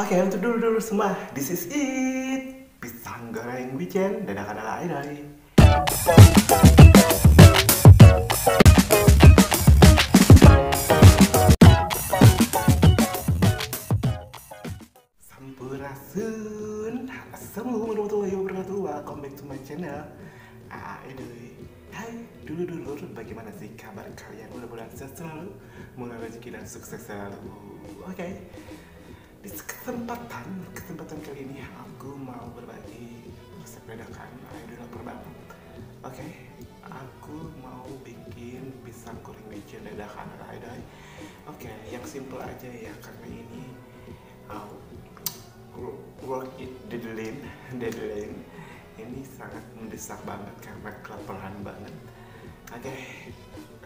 Oke, untuk dulu-dulu semua, this is it. Pisang goreng wijen, dadakan ala idai. Sampurasun. Assalamualaikum warahmatullahi wabarakatuh. Welcome back to my channel. Idai. Hai, dulu-dulu, bagaimana sih kabar kalian? Mudah-mudahan sehat selalu, mulai rezeki dan sukses selalu. Oke. Di kesempatan kali ini aku mau berbagi resep dadakan idol lapar banget. Oke, aku mau bikin pisang goreng wijen dadakan ala idol. Oke, yang simple aja ya karena ini uh, work it deadline ini sangat mendesak banget karena kelaparan banget. Oke,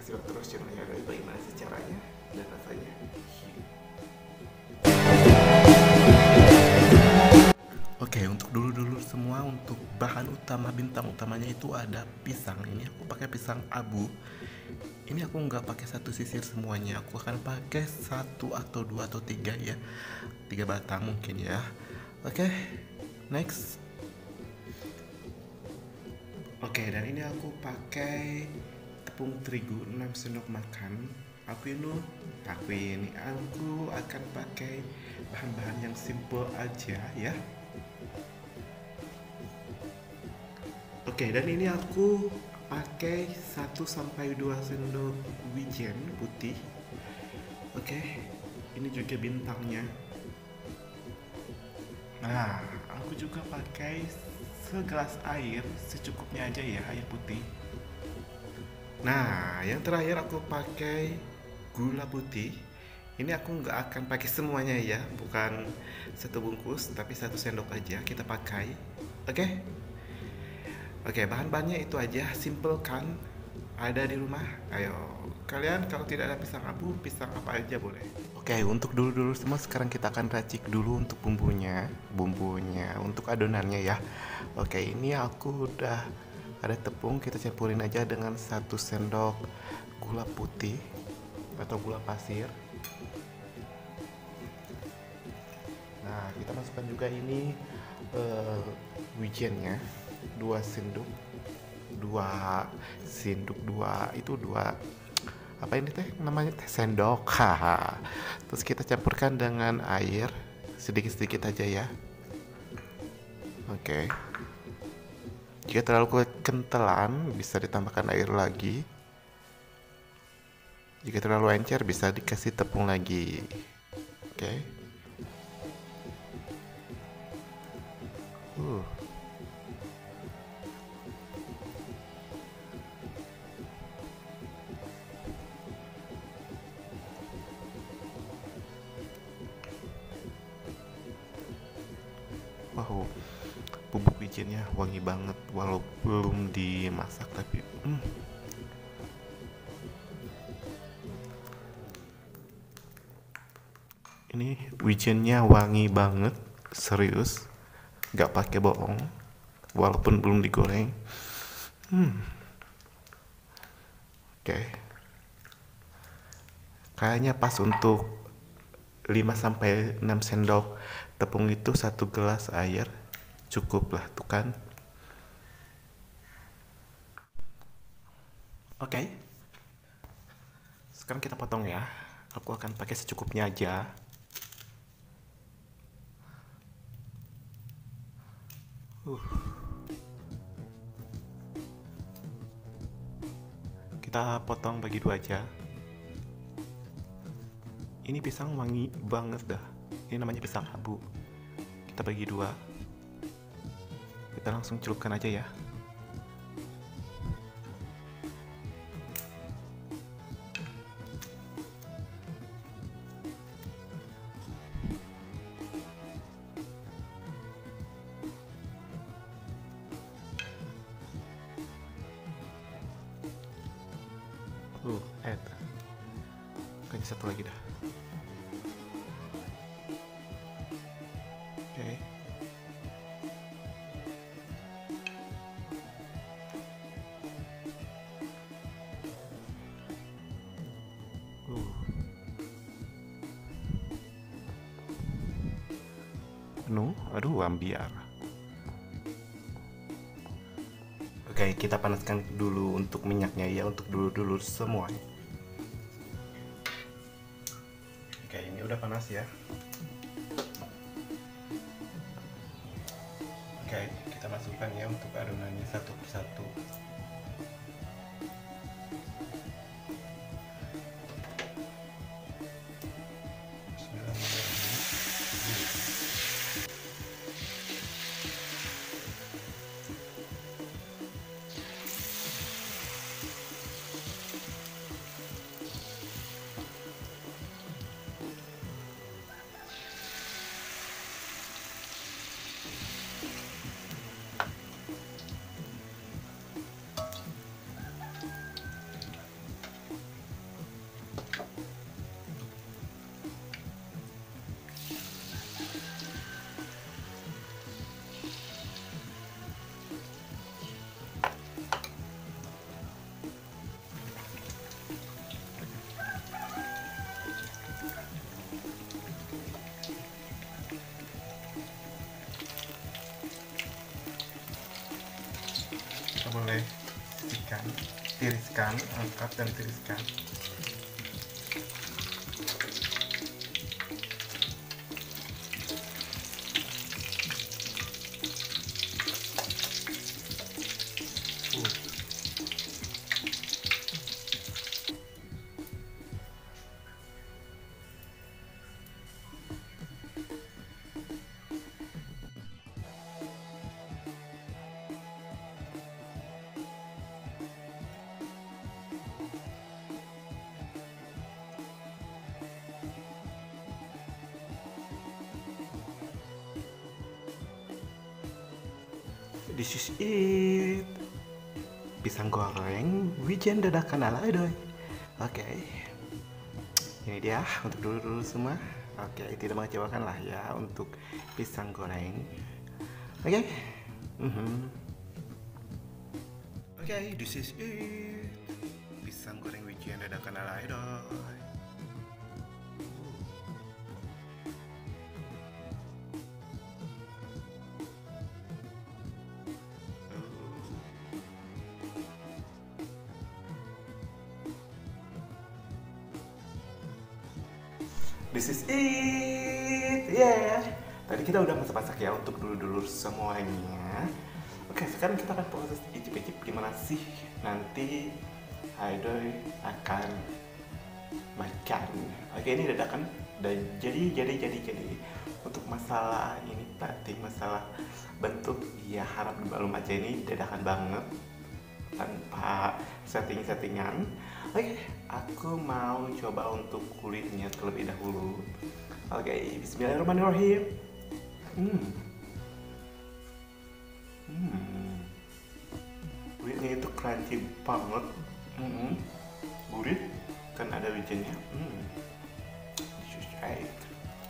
simak terus channelnya Idol bagaimana sih caranya dan rasanya. Oke, untuk dulu-dulu semua, untuk bahan utama bintang utamanya itu ada pisang. Ini aku pakai pisang abu. Ini aku nggak pakai satu sisir semuanya. Aku akan pakai satu atau dua atau tiga ya, tiga batang mungkin ya. Oke, next. Oke, dan ini aku pakai tepung terigu 6 sendok makan. Aku akan pakai bahan-bahan yang simple aja ya. Oke, dan ini aku pakai 1 sampai 2 sendok wijen putih. Oke, ini juga bintangnya. Nah, aku juga pakai segelas air, secukupnya aja ya, air putih. Nah, yang terakhir aku pakai gula putih. Ini aku nggak akan pakai semuanya ya, bukan satu bungkus, tapi 1 sendok aja kita pakai. Oke? Oke, bahan-bahannya itu aja, simple kan? Ada di rumah? Ayo, kalian kalau tidak ada pisang abu, pisang apa aja boleh. Oke, untuk dulu-dulu semua sekarang kita akan racik dulu untuk bumbunya, untuk adonannya ya. Oke, ini aku udah ada tepung, kita campurin aja dengan 1 sendok gula putih atau gula pasir. Nah, kita masukkan juga ini wijennya 2 apa ini teh namanya teh sendok. Haha. Terus kita campurkan dengan air sedikit-sedikit aja ya. Oke. Jika terlalu kentelan bisa ditambahkan air lagi. Jika terlalu encer bisa dikasih tepung lagi. Oke. Wow, bubuk wijennya wangi banget walau belum dimasak tapi ini wijennya wangi banget, serius, nggak pakai bohong, walaupun belum digoreng. Oke, kayaknya pas untuk 5 sampai 6 sendok tepung itu 1 gelas air cukup lah tuh kan. Oke, sekarang kita potong ya. Aku akan pakai secukupnya aja. Kita potong bagi 2 aja. Ini pisang wangi banget dah. Ini namanya pisang abu. Kita bagi 2. Kita langsung celupkan aja ya. Kayaknya satu lagi dah. Oke. penuh. Aduh, ambiar. Oke, kita panaskan dulu untuk minyaknya ya, untuk dulur-dulur semua. Oke, ini udah panas ya. Oke, kita masukkan ya untuk adonannya satu persatu. Kita boleh tiriskan, angkat dan tiriskan. This is it. Pisang goreng wijen dadakan ala Edoy. Oke. Ini dia untuk dulu semua. Oke, tidak mengecewakan lah ya untuk pisang goreng. Oke. Oke, this is it. Pisang goreng wijen dadakan ala Edoy. This is it, yeah. Tadi kita udah masak-masak ya untuk dulur-dulur semuanya. Oke, sekarang kita akan proses icip-icip gimana sih nanti Edoy akan makan. Oke, ini dadakan dan jadi. Untuk masalah ini penting, masalah bentuk ya harap dimaklum aja, ini dadakan banget tanpa settingan. Oke, aku mau coba untuk kulitnya terlebih dahulu. Oke, bismillahirrahmanirrahim. Kulitnya itu crunchy banget. Gurih, kan ada wijennya. Right.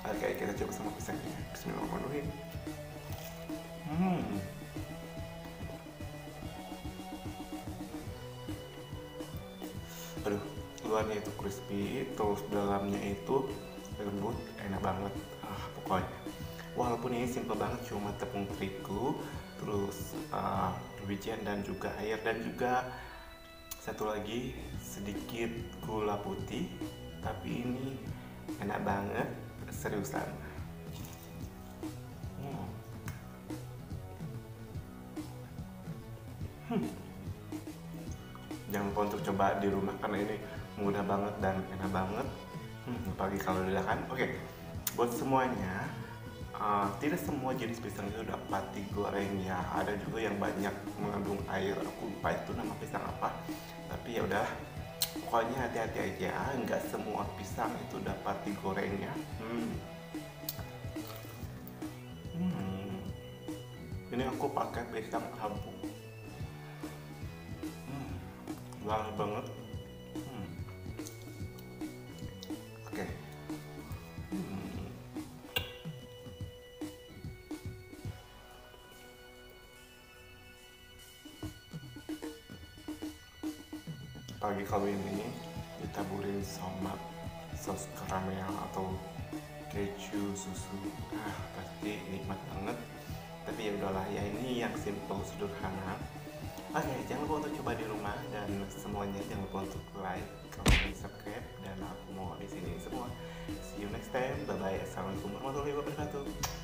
Oke, kita coba sama pisangnya. Bismillahirrahmanirrahim. Aduh, luarnya itu crispy, terus dalamnya itu lembut, enak banget. Pokoknya walaupun ini simple banget, cuma tepung terigu, terus wijen dan juga air, dan juga satu lagi sedikit gula putih, tapi ini enak banget, seriusan. Jangan lupa untuk coba di rumah karena ini mudah banget dan enak banget. Apalagi kalau dadakan. Oke, buat semuanya, tidak semua jenis pisang itu dapat digoreng ya. Ada juga yang banyak mengandung air. Aku lupa itu nama pisang apa. Tapi ya udah, pokoknya hati-hati aja. Nggak semua pisang itu dapat digoreng ya. Ini aku pakai pisang abu. Wangi banget. Oke. Pagi kalau ini ditaburin sama saus karamel atau keju susu. jadi nikmat banget. Tapi ya udahlah ya, ini yang simple sederhana. Oke, jangan lupa untuk coba di rumah, dan semuanya jangan lupa untuk like, comment, subscribe, dan aku mau di sini semua. See you next time. Bye bye. Assalamualaikum warahmatullahi wabarakatuh.